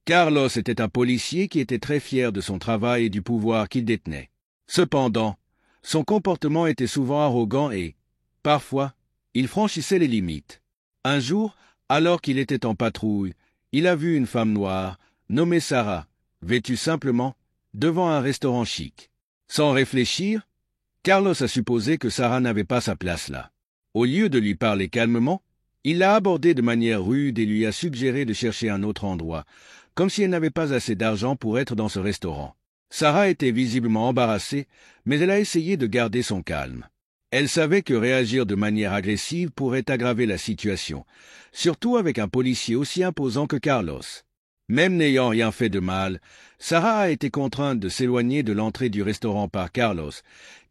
Carlos était un policier qui était très fier de son travail et du pouvoir qu'il détenait. Cependant, son comportement était souvent arrogant et, parfois, il franchissait les limites. Un jour, alors qu'il était en patrouille, il a vu une femme noire, nommée Sarah, vêtue simplement, devant un restaurant chic. Sans réfléchir, Carlos a supposé que Sarah n'avait pas sa place là. Au lieu de lui parler calmement, il l'a abordée de manière rude et lui a suggéré de chercher un autre endroit, comme si elle n'avait pas assez d'argent pour être dans ce restaurant. Sarah était visiblement embarrassée, mais elle a essayé de garder son calme. Elle savait que réagir de manière agressive pourrait aggraver la situation, surtout avec un policier aussi imposant que Carlos. Même n'ayant rien fait de mal, Sarah a été contrainte de s'éloigner de l'entrée du restaurant par Carlos,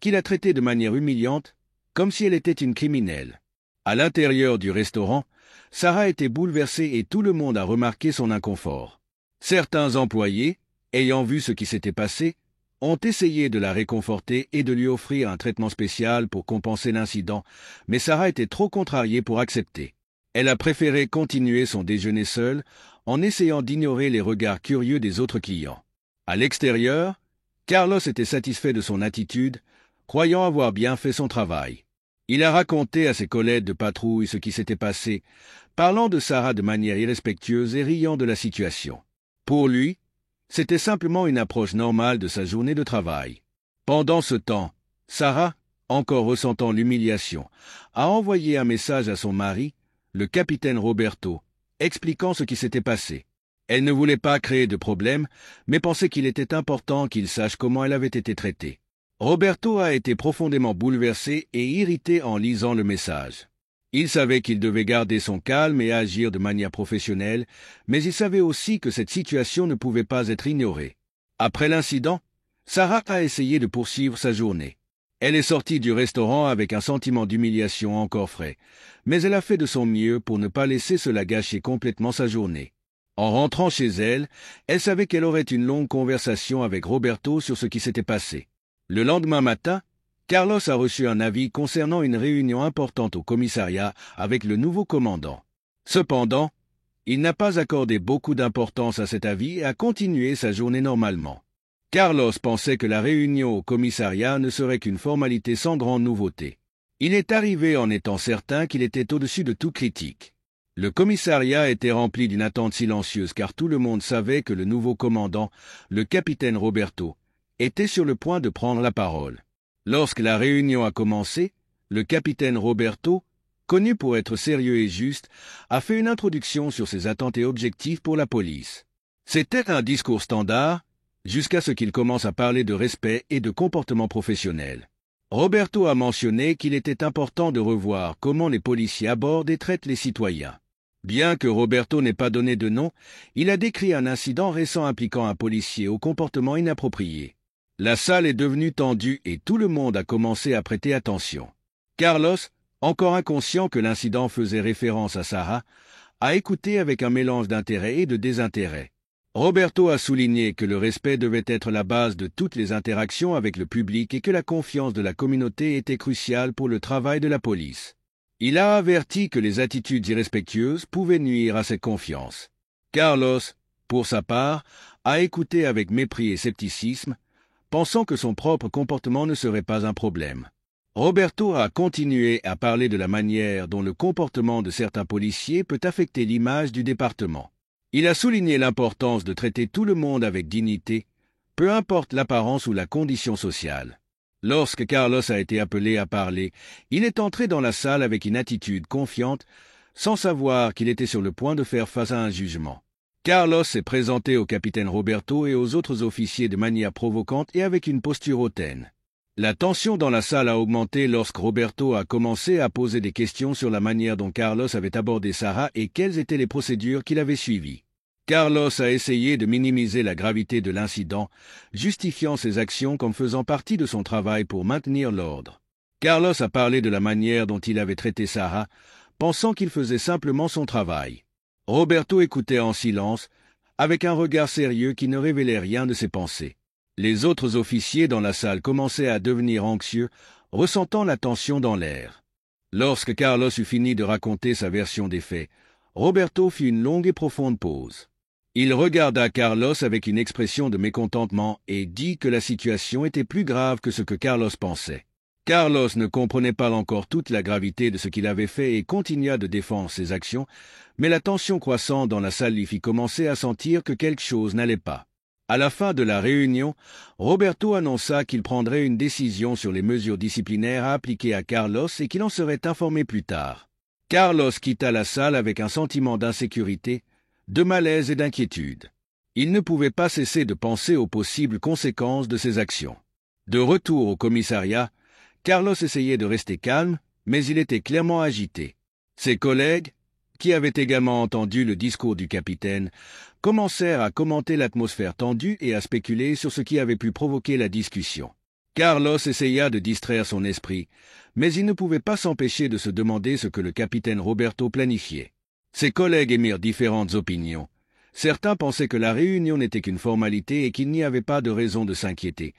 qui l'a traitée de manière humiliante, comme si elle était une criminelle. À l'intérieur du restaurant, Sarah était bouleversée et tout le monde a remarqué son inconfort. Certains employés, ayant vu ce qui s'était passé, ont essayé de la réconforter et de lui offrir un traitement spécial pour compenser l'incident, mais Sarah était trop contrariée pour accepter. Elle a préféré continuer son déjeuner seule, en essayant d'ignorer les regards curieux des autres clients. À l'extérieur, Carlos était satisfait de son attitude, croyant avoir bien fait son travail. Il a raconté à ses collègues de patrouille ce qui s'était passé, parlant de Sarah de manière irrespectueuse et riant de la situation. Pour lui, c'était simplement une approche normale de sa journée de travail. Pendant ce temps, Sarah, encore ressentant l'humiliation, a envoyé un message à son mari, le capitaine Roberto, expliquant ce qui s'était passé. Elle ne voulait pas créer de problème, mais pensait qu'il était important qu'il sache comment elle avait été traitée. Roberto a été profondément bouleversé et irrité en lisant le message. Il savait qu'il devait garder son calme et agir de manière professionnelle, mais il savait aussi que cette situation ne pouvait pas être ignorée. Après l'incident, Sarah a essayé de poursuivre sa journée. Elle est sortie du restaurant avec un sentiment d'humiliation encore frais, mais elle a fait de son mieux pour ne pas laisser cela gâcher complètement sa journée. En rentrant chez elle, elle savait qu'elle aurait une longue conversation avec Roberto sur ce qui s'était passé. Le lendemain matin, Carlos a reçu un avis concernant une réunion importante au commissariat avec le nouveau commandant. Cependant, il n'a pas accordé beaucoup d'importance à cet avis et a continué sa journée normalement. Carlos pensait que la réunion au commissariat ne serait qu'une formalité sans grande nouveauté. Il est arrivé en étant certain qu'il était au-dessus de toute critique. Le commissariat était rempli d'une attente silencieuse car tout le monde savait que le nouveau commandant, le capitaine Roberto, était sur le point de prendre la parole. Lorsque la réunion a commencé, le capitaine Roberto, connu pour être sérieux et juste, a fait une introduction sur ses attentes et objectifs pour la police. C'était un discours standard, jusqu'à ce qu'il commence à parler de respect et de comportement professionnel. Roberto a mentionné qu'il était important de revoir comment les policiers abordent et traitent les citoyens. Bien que Roberto n'ait pas donné de nom, il a décrit un incident récent impliquant un policier au comportement inapproprié. La salle est devenue tendue et tout le monde a commencé à prêter attention. Carlos, encore inconscient que l'incident faisait référence à Sarah, a écouté avec un mélange d'intérêt et de désintérêt. Roberto a souligné que le respect devait être la base de toutes les interactions avec le public et que la confiance de la communauté était cruciale pour le travail de la police. Il a averti que les attitudes irrespectueuses pouvaient nuire à cette confiance. Carlos, pour sa part, a écouté avec mépris et scepticisme, pensant que son propre comportement ne serait pas un problème. Roberto a continué à parler de la manière dont le comportement de certains policiers peut affecter l'image du département. Il a souligné l'importance de traiter tout le monde avec dignité, peu importe l'apparence ou la condition sociale. Lorsque Carlos a été appelé à parler, il est entré dans la salle avec une attitude confiante, sans savoir qu'il était sur le point de faire face à un jugement. Carlos s'est présenté au capitaine Roberto et aux autres officiers de manière provocante et avec une posture hautaine. La tension dans la salle a augmenté lorsque Roberto a commencé à poser des questions sur la manière dont Carlos avait abordé Sarah et quelles étaient les procédures qu'il avait suivies. Carlos a essayé de minimiser la gravité de l'incident, justifiant ses actions comme faisant partie de son travail pour maintenir l'ordre. Carlos a parlé de la manière dont il avait traité Sarah, pensant qu'il faisait simplement son travail. Roberto écoutait en silence, avec un regard sérieux qui ne révélait rien de ses pensées. Les autres officiers dans la salle commençaient à devenir anxieux, ressentant la tension dans l'air. Lorsque Carlos eut fini de raconter sa version des faits, Roberto fit une longue et profonde pause. Il regarda Carlos avec une expression de mécontentement et dit que la situation était plus grave que ce que Carlos pensait. Carlos ne comprenait pas encore toute la gravité de ce qu'il avait fait et continua de défendre ses actions, mais la tension croissante dans la salle lui fit commencer à sentir que quelque chose n'allait pas. À la fin de la réunion, Roberto annonça qu'il prendrait une décision sur les mesures disciplinaires à appliquer à Carlos et qu'il en serait informé plus tard. Carlos quitta la salle avec un sentiment d'insécurité, de malaise et d'inquiétude. Il ne pouvait pas cesser de penser aux possibles conséquences de ses actions. De retour au commissariat, Carlos essayait de rester calme, mais il était clairement agité. Ses collègues, qui avaient également entendu le discours du capitaine, commencèrent à commenter l'atmosphère tendue et à spéculer sur ce qui avait pu provoquer la discussion. Carlos essaya de distraire son esprit, mais il ne pouvait pas s'empêcher de se demander ce que le capitaine Roberto planifiait. Ses collègues émirent différentes opinions. Certains pensaient que la réunion n'était qu'une formalité et qu'il n'y avait pas de raison de s'inquiéter,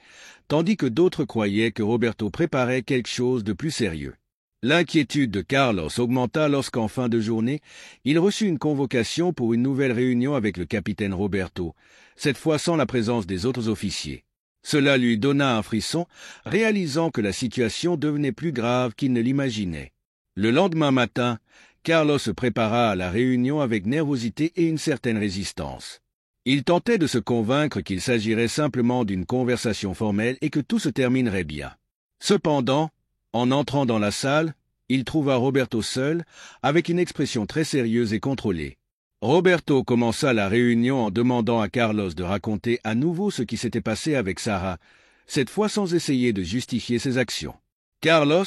tandis que d'autres croyaient que Roberto préparait quelque chose de plus sérieux. L'inquiétude de Carlos augmenta lorsqu'en fin de journée, il reçut une convocation pour une nouvelle réunion avec le capitaine Roberto, cette fois sans la présence des autres officiers. Cela lui donna un frisson, réalisant que la situation devenait plus grave qu'il ne l'imaginait. Le lendemain matin, Carlos se prépara à la réunion avec nervosité et une certaine résistance. Il tentait de se convaincre qu'il s'agirait simplement d'une conversation formelle et que tout se terminerait bien. Cependant, en entrant dans la salle, il trouva Roberto seul, avec une expression très sérieuse et contrôlée. Roberto commença la réunion en demandant à Carlos de raconter à nouveau ce qui s'était passé avec Sarah, cette fois sans essayer de justifier ses actions. Carlos,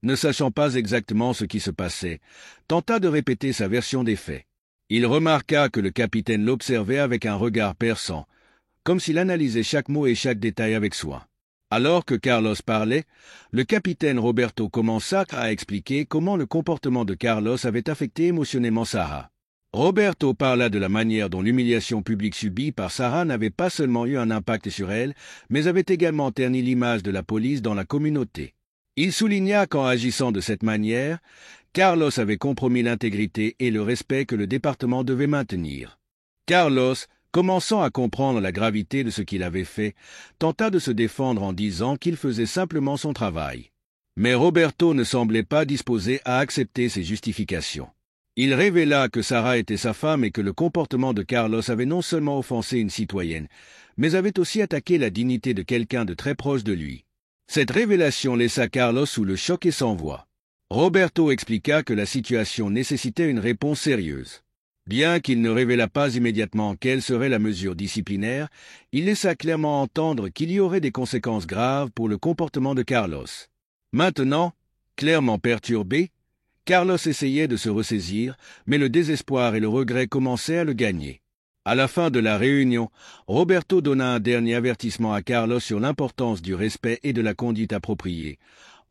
ne sachant pas exactement ce qui se passait, tenta de répéter sa version des faits. Il remarqua que le capitaine l'observait avec un regard perçant, comme s'il analysait chaque mot et chaque détail avec soin. Alors que Carlos parlait, le capitaine Roberto commença à expliquer comment le comportement de Carlos avait affecté émotionnellement Sarah. Roberto parla de la manière dont l'humiliation publique subie par Sarah n'avait pas seulement eu un impact sur elle, mais avait également terni l'image de la police dans la communauté. Il souligna qu'en agissant de cette manière, Carlos avait compromis l'intégrité et le respect que le département devait maintenir. Carlos, commençant à comprendre la gravité de ce qu'il avait fait, tenta de se défendre en disant qu'il faisait simplement son travail. Mais Roberto ne semblait pas disposé à accepter ces justifications. Il révéla que Sarah était sa femme et que le comportement de Carlos avait non seulement offensé une citoyenne, mais avait aussi attaqué la dignité de quelqu'un de très proche de lui. Cette révélation laissa Carlos sous le choc et sans voix. Roberto expliqua que la situation nécessitait une réponse sérieuse. Bien qu'il ne révéla pas immédiatement quelle serait la mesure disciplinaire, il laissa clairement entendre qu'il y aurait des conséquences graves pour le comportement de Carlos. Maintenant, clairement perturbé, Carlos essayait de se ressaisir, mais le désespoir et le regret commençaient à le gagner. À la fin de la réunion, Roberto donna un dernier avertissement à Carlos sur l'importance du respect et de la conduite appropriée,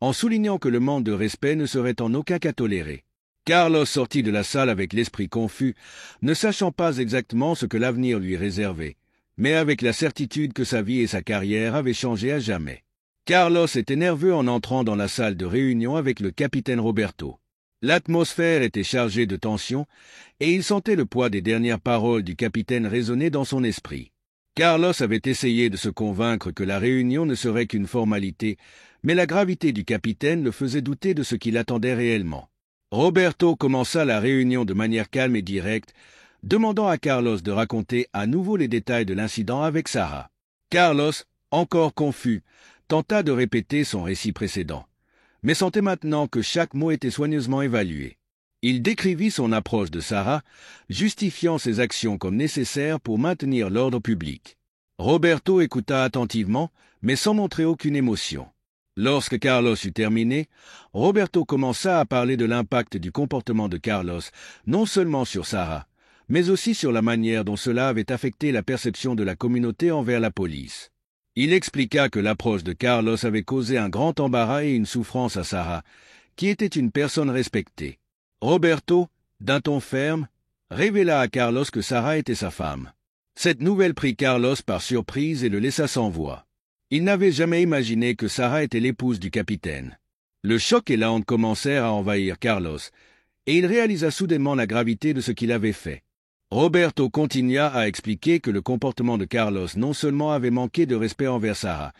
en soulignant que le manque de respect ne serait en aucun cas toléré. Carlos sortit de la salle avec l'esprit confus, ne sachant pas exactement ce que l'avenir lui réservait, mais avec la certitude que sa vie et sa carrière avaient changé à jamais. Carlos était nerveux en entrant dans la salle de réunion avec le capitaine Roberto. L'atmosphère était chargée de tension, et il sentait le poids des dernières paroles du capitaine résonner dans son esprit. Carlos avait essayé de se convaincre que la réunion ne serait qu'une formalité, mais la gravité du capitaine le faisait douter de ce qu'il attendait réellement. Roberto commença la réunion de manière calme et directe, demandant à Carlos de raconter à nouveau les détails de l'incident avec Sarah. Carlos, encore confus, tenta de répéter son récit précédent, mais sentait maintenant que chaque mot était soigneusement évalué. Il décrivit son approche de Sarah, justifiant ses actions comme nécessaires pour maintenir l'ordre public. Roberto écouta attentivement, mais sans montrer aucune émotion. Lorsque Carlos eut terminé, Roberto commença à parler de l'impact du comportement de Carlos, non seulement sur Sarah, mais aussi sur la manière dont cela avait affecté la perception de la communauté envers la police. Il expliqua que l'approche de Carlos avait causé un grand embarras et une souffrance à Sarah, qui était une personne respectée. Roberto, d'un ton ferme, révéla à Carlos que Sarah était sa femme. Cette nouvelle prit Carlos par surprise et le laissa sans voix. Il n'avait jamais imaginé que Sarah était l'épouse du capitaine. Le choc et la honte commencèrent à envahir Carlos, et il réalisa soudainement la gravité de ce qu'il avait fait. Roberto continua à expliquer que le comportement de Carlos non seulement avait manqué de respect envers Sarah,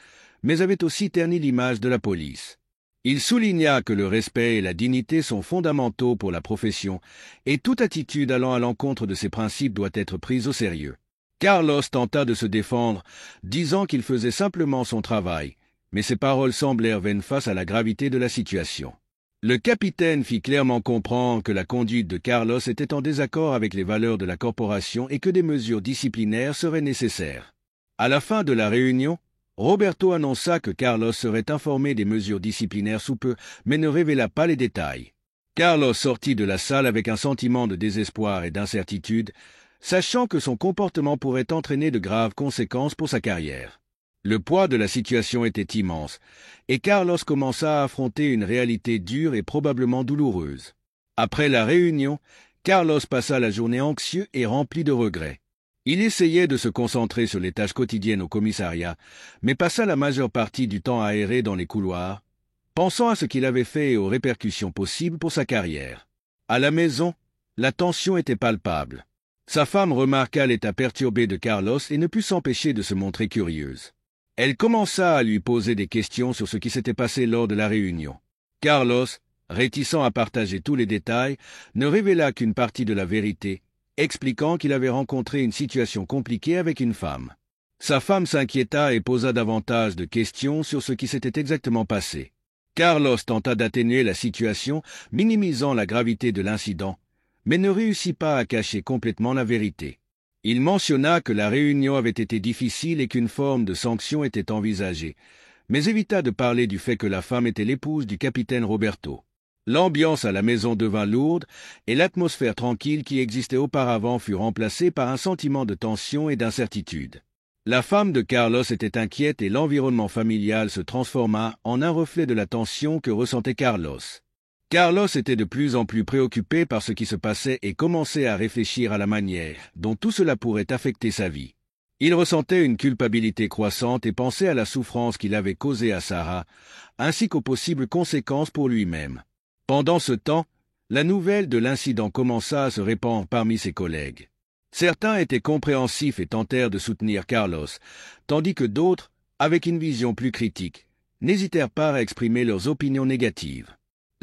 mais avait aussi terni l'image de la police. Il souligna que le respect et la dignité sont fondamentaux pour la profession et toute attitude allant à l'encontre de ces principes doit être prise au sérieux. Carlos tenta de se défendre, disant qu'il faisait simplement son travail, mais ses paroles semblèrent vaines face à la gravité de la situation. Le capitaine fit clairement comprendre que la conduite de Carlos était en désaccord avec les valeurs de la corporation et que des mesures disciplinaires seraient nécessaires. À la fin de la réunion, Roberto annonça que Carlos serait informé des mesures disciplinaires sous peu, mais ne révéla pas les détails. Carlos sortit de la salle avec un sentiment de désespoir et d'incertitude, sachant que son comportement pourrait entraîner de graves conséquences pour sa carrière. Le poids de la situation était immense, et Carlos commença à affronter une réalité dure et probablement douloureuse. Après la réunion, Carlos passa la journée anxieux et rempli de regrets. Il essayait de se concentrer sur les tâches quotidiennes au commissariat, mais passa la majeure partie du temps à errer dans les couloirs, pensant à ce qu'il avait fait et aux répercussions possibles pour sa carrière. À la maison, la tension était palpable. Sa femme remarqua l'état perturbé de Carlos et ne put s'empêcher de se montrer curieuse. Elle commença à lui poser des questions sur ce qui s'était passé lors de la réunion. Carlos, réticent à partager tous les détails, ne révéla qu'une partie de la vérité, expliquant qu'il avait rencontré une situation compliquée avec une femme. Sa femme s'inquiéta et posa davantage de questions sur ce qui s'était exactement passé. Carlos tenta d'atténuer la situation, minimisant la gravité de l'incident, mais ne réussit pas à cacher complètement la vérité. Il mentionna que la réunion avait été difficile et qu'une forme de sanction était envisagée, mais évita de parler du fait que la femme était l'épouse du capitaine Roberto. L'ambiance à la maison devint lourde et l'atmosphère tranquille qui existait auparavant fut remplacée par un sentiment de tension et d'incertitude. La femme de Carlos était inquiète et l'environnement familial se transforma en un reflet de la tension que ressentait Carlos. Carlos était de plus en plus préoccupé par ce qui se passait et commençait à réfléchir à la manière dont tout cela pourrait affecter sa vie. Il ressentait une culpabilité croissante et pensait à la souffrance qu'il avait causée à Sarah, ainsi qu'aux possibles conséquences pour lui-même. Pendant ce temps, la nouvelle de l'incident commença à se répandre parmi ses collègues. Certains étaient compréhensifs et tentèrent de soutenir Carlos, tandis que d'autres, avec une vision plus critique, n'hésitèrent pas à exprimer leurs opinions négatives.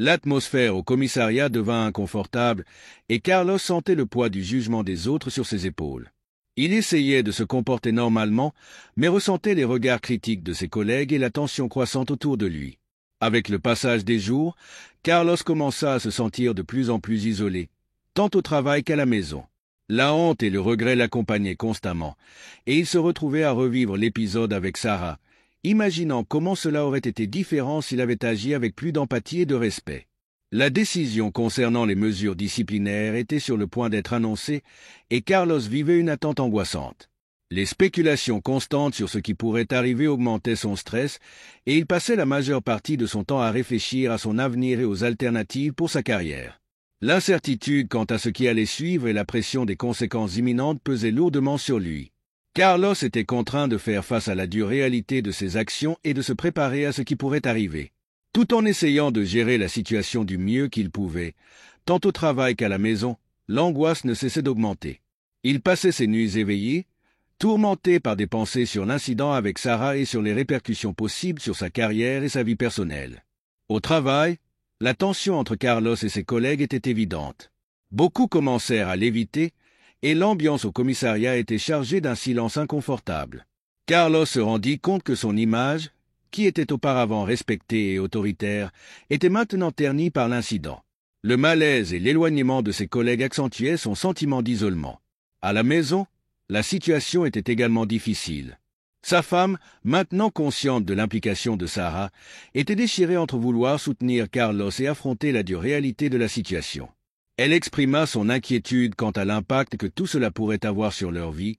L'atmosphère au commissariat devint inconfortable et Carlos sentait le poids du jugement des autres sur ses épaules. Il essayait de se comporter normalement, mais ressentait les regards critiques de ses collègues et la tension croissante autour de lui. Avec le passage des jours, Carlos commença à se sentir de plus en plus isolé, tant au travail qu'à la maison. La honte et le regret l'accompagnaient constamment, et il se retrouvait à revivre l'épisode avec Sarah, imaginant comment cela aurait été différent s'il avait agi avec plus d'empathie et de respect. La décision concernant les mesures disciplinaires était sur le point d'être annoncée, et Carlos vivait une attente angoissante. Les spéculations constantes sur ce qui pourrait arriver augmentaient son stress, et il passait la majeure partie de son temps à réfléchir à son avenir et aux alternatives pour sa carrière. L'incertitude quant à ce qui allait suivre et la pression des conséquences imminentes pesaient lourdement sur lui. Carlos était contraint de faire face à la dure réalité de ses actions et de se préparer à ce qui pourrait arriver. Tout en essayant de gérer la situation du mieux qu'il pouvait, tant au travail qu'à la maison, l'angoisse ne cessait d'augmenter. Il passait ses nuits éveillé, tourmenté par des pensées sur l'incident avec Sarah et sur les répercussions possibles sur sa carrière et sa vie personnelle. Au travail, la tension entre Carlos et ses collègues était évidente. Beaucoup commencèrent à l'éviter, et l'ambiance au commissariat était chargée d'un silence inconfortable. Carlos se rendit compte que son image, qui était auparavant respectée et autoritaire, était maintenant ternie par l'incident. Le malaise et l'éloignement de ses collègues accentuaient son sentiment d'isolement. À la maison, la situation était également difficile. Sa femme, maintenant consciente de l'implication de Sarah, était déchirée entre vouloir soutenir Carlos et affronter la dure réalité de la situation. Elle exprima son inquiétude quant à l'impact que tout cela pourrait avoir sur leur vie,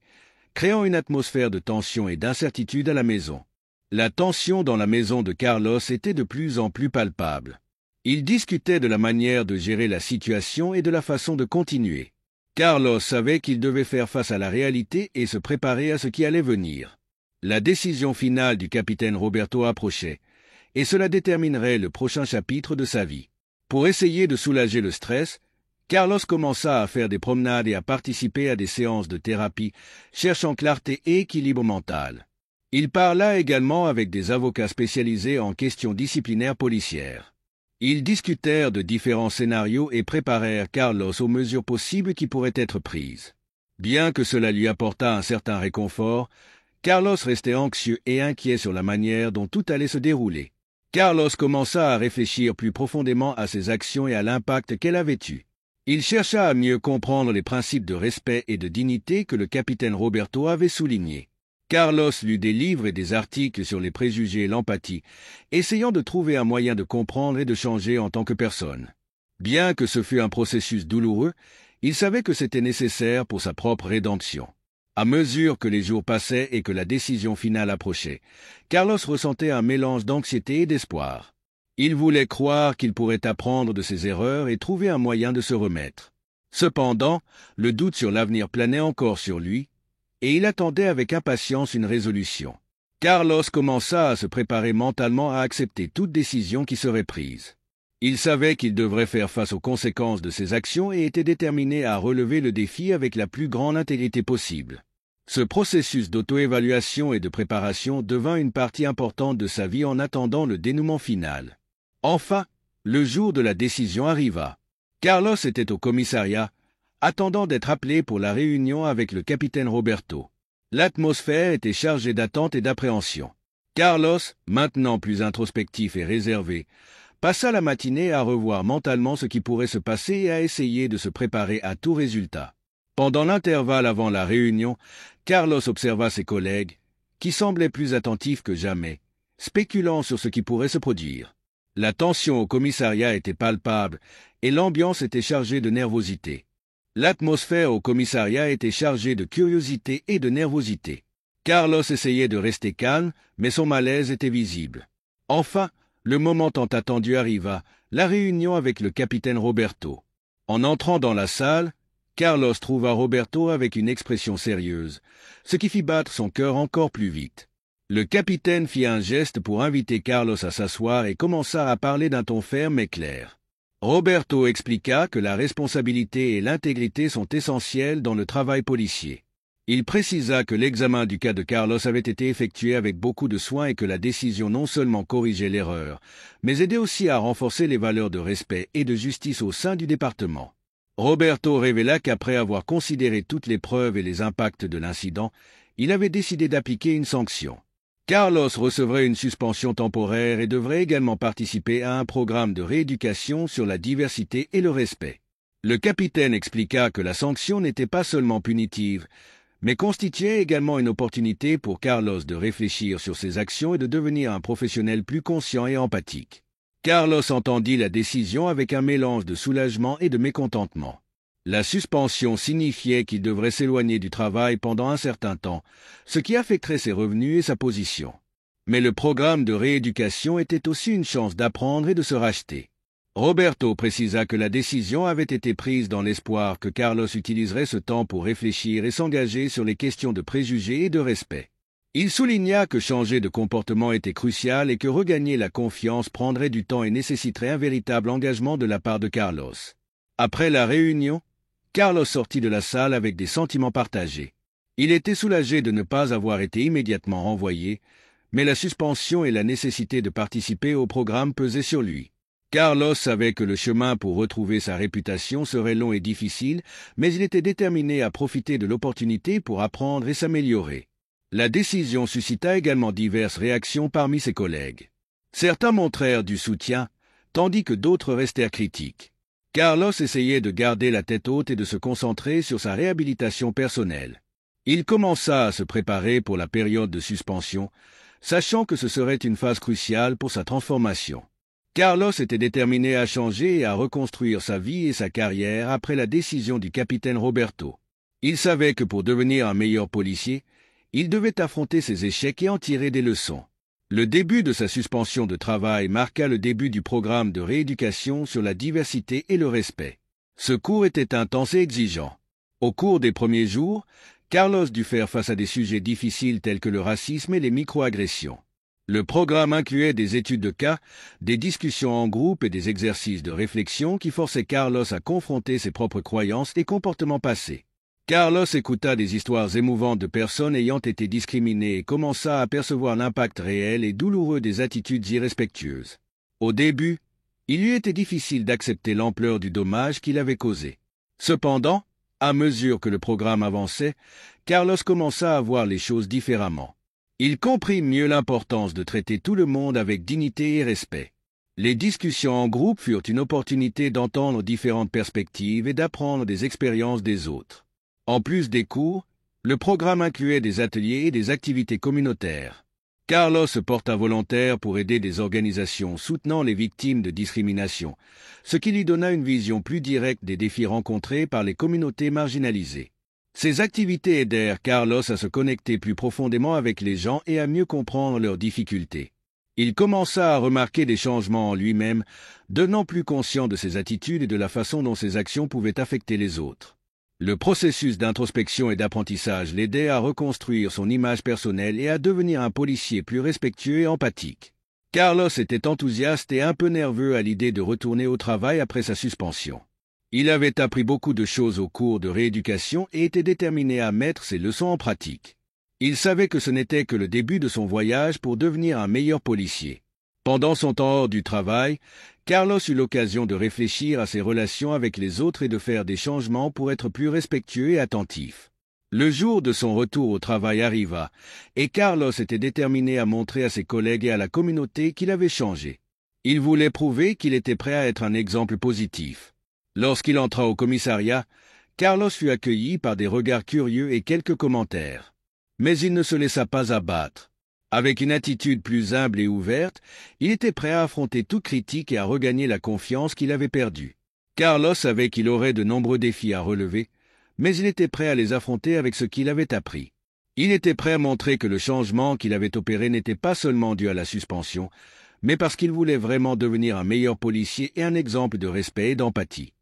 créant une atmosphère de tension et d'incertitude à la maison. La tension dans la maison de Carlos était de plus en plus palpable. Ils discutaient de la manière de gérer la situation et de la façon de continuer. Carlos savait qu'il devait faire face à la réalité et se préparer à ce qui allait venir. La décision finale du capitaine Roberto approchait, et cela déterminerait le prochain chapitre de sa vie. Pour essayer de soulager le stress, Carlos commença à faire des promenades et à participer à des séances de thérapie, cherchant clarté et équilibre mental. Il parla également avec des avocats spécialisés en questions disciplinaires policières. Ils discutèrent de différents scénarios et préparèrent Carlos aux mesures possibles qui pourraient être prises. Bien que cela lui apportât un certain réconfort, Carlos restait anxieux et inquiet sur la manière dont tout allait se dérouler. Carlos commença à réfléchir plus profondément à ses actions et à l'impact qu'elles avaient eu. Il chercha à mieux comprendre les principes de respect et de dignité que le capitaine Roberto avait soulignés. Carlos lut des livres et des articles sur les préjugés et l'empathie, essayant de trouver un moyen de comprendre et de changer en tant que personne. Bien que ce fût un processus douloureux, il savait que c'était nécessaire pour sa propre rédemption. À mesure que les jours passaient et que la décision finale approchait, Carlos ressentait un mélange d'anxiété et d'espoir. Il voulait croire qu'il pourrait apprendre de ses erreurs et trouver un moyen de se remettre. Cependant, le doute sur l'avenir planait encore sur lui, et il attendait avec impatience une résolution. Carlos commença à se préparer mentalement à accepter toute décision qui serait prise. Il savait qu'il devrait faire face aux conséquences de ses actions et était déterminé à relever le défi avec la plus grande intégrité possible. Ce processus d'auto-évaluation et de préparation devint une partie importante de sa vie en attendant le dénouement final. Enfin, le jour de la décision arriva. Carlos était au commissariat, attendant d'être appelé pour la réunion avec le capitaine Roberto. L'atmosphère était chargée d'attente et d'appréhension. Carlos, maintenant plus introspectif et réservé, passa la matinée à revoir mentalement ce qui pourrait se passer et à essayer de se préparer à tout résultat. Pendant l'intervalle avant la réunion, Carlos observa ses collègues, qui semblaient plus attentifs que jamais, spéculant sur ce qui pourrait se produire. La tension au commissariat était palpable et l'ambiance était chargée de nervosité. L'atmosphère au commissariat était chargée de curiosité et de nervosité. Carlos essayait de rester calme, mais son malaise était visible. Enfin, le moment tant attendu arriva, la réunion avec le capitaine Roberto. En entrant dans la salle, Carlos trouva Roberto avec une expression sérieuse, ce qui fit battre son cœur encore plus vite. Le capitaine fit un geste pour inviter Carlos à s'asseoir et commença à parler d'un ton ferme et clair. Roberto expliqua que la responsabilité et l'intégrité sont essentielles dans le travail policier. Il précisa que l'examen du cas de Carlos avait été effectué avec beaucoup de soin et que la décision non seulement corrigeait l'erreur, mais aidait aussi à renforcer les valeurs de respect et de justice au sein du département. Roberto révéla qu'après avoir considéré toutes les preuves et les impacts de l'incident, il avait décidé d'appliquer une sanction. Carlos recevrait une suspension temporaire et devrait également participer à un programme de rééducation sur la diversité et le respect. Le capitaine expliqua que la sanction n'était pas seulement punitive, mais constituait également une opportunité pour Carlos de réfléchir sur ses actions et de devenir un professionnel plus conscient et empathique. Carlos entendit la décision avec un mélange de soulagement et de mécontentement. La suspension signifiait qu'il devrait s'éloigner du travail pendant un certain temps, ce qui affecterait ses revenus et sa position. Mais le programme de rééducation était aussi une chance d'apprendre et de se racheter. Roberto précisa que la décision avait été prise dans l'espoir que Carlos utiliserait ce temps pour réfléchir et s'engager sur les questions de préjugés et de respect. Il souligna que changer de comportement était crucial et que regagner la confiance prendrait du temps et nécessiterait un véritable engagement de la part de Carlos. Après la réunion, Carlos sortit de la salle avec des sentiments partagés. Il était soulagé de ne pas avoir été immédiatement renvoyé, mais la suspension et la nécessité de participer au programme pesaient sur lui. Carlos savait que le chemin pour retrouver sa réputation serait long et difficile, mais il était déterminé à profiter de l'opportunité pour apprendre et s'améliorer. La décision suscita également diverses réactions parmi ses collègues. Certains montrèrent du soutien, tandis que d'autres restèrent critiques. Carlos essayait de garder la tête haute et de se concentrer sur sa réhabilitation personnelle. Il commença à se préparer pour la période de suspension, sachant que ce serait une phase cruciale pour sa transformation. Carlos était déterminé à changer et à reconstruire sa vie et sa carrière après la décision du capitaine Roberto. Il savait que pour devenir un meilleur policier, il devait affronter ses échecs et en tirer des leçons. Le début de sa suspension de travail marqua le début du programme de rééducation sur la diversité et le respect. Ce cours était intense et exigeant. Au cours des premiers jours, Carlos dut faire face à des sujets difficiles tels que le racisme et les microagressions. Le programme incluait des études de cas, des discussions en groupe et des exercices de réflexion qui forçaient Carlos à confronter ses propres croyances et comportements passés. Carlos écouta des histoires émouvantes de personnes ayant été discriminées et commença à percevoir l'impact réel et douloureux des attitudes irrespectueuses. Au début, il lui était difficile d'accepter l'ampleur du dommage qu'il avait causé. Cependant, à mesure que le programme avançait, Carlos commença à voir les choses différemment. Il comprit mieux l'importance de traiter tout le monde avec dignité et respect. Les discussions en groupe furent une opportunité d'entendre différentes perspectives et d'apprendre des expériences des autres. En plus des cours, le programme incluait des ateliers et des activités communautaires. Carlos se porta volontaire pour aider des organisations soutenant les victimes de discrimination, ce qui lui donna une vision plus directe des défis rencontrés par les communautés marginalisées. Ces activités aidèrent Carlos à se connecter plus profondément avec les gens et à mieux comprendre leurs difficultés. Il commença à remarquer des changements en lui-même, devenant plus conscient de ses attitudes et de la façon dont ses actions pouvaient affecter les autres. Le processus d'introspection et d'apprentissage l'aidait à reconstruire son image personnelle et à devenir un policier plus respectueux et empathique. Carlos était enthousiaste et un peu nerveux à l'idée de retourner au travail après sa suspension. Il avait appris beaucoup de choses au cours de rééducation et était déterminé à mettre ses leçons en pratique. Il savait que ce n'était que le début de son voyage pour devenir un meilleur policier. Pendant son temps hors du travail, Carlos eut l'occasion de réfléchir à ses relations avec les autres et de faire des changements pour être plus respectueux et attentif. Le jour de son retour au travail arriva, et Carlos était déterminé à montrer à ses collègues et à la communauté qu'il avait changé. Il voulait prouver qu'il était prêt à être un exemple positif. Lorsqu'il entra au commissariat, Carlos fut accueilli par des regards curieux et quelques commentaires. Mais il ne se laissa pas abattre. Avec une attitude plus humble et ouverte, il était prêt à affronter toute critique et à regagner la confiance qu'il avait perdue. Carlos savait qu'il aurait de nombreux défis à relever, mais il était prêt à les affronter avec ce qu'il avait appris. Il était prêt à montrer que le changement qu'il avait opéré n'était pas seulement dû à la suspension, mais parce qu'il voulait vraiment devenir un meilleur policier et un exemple de respect et d'empathie.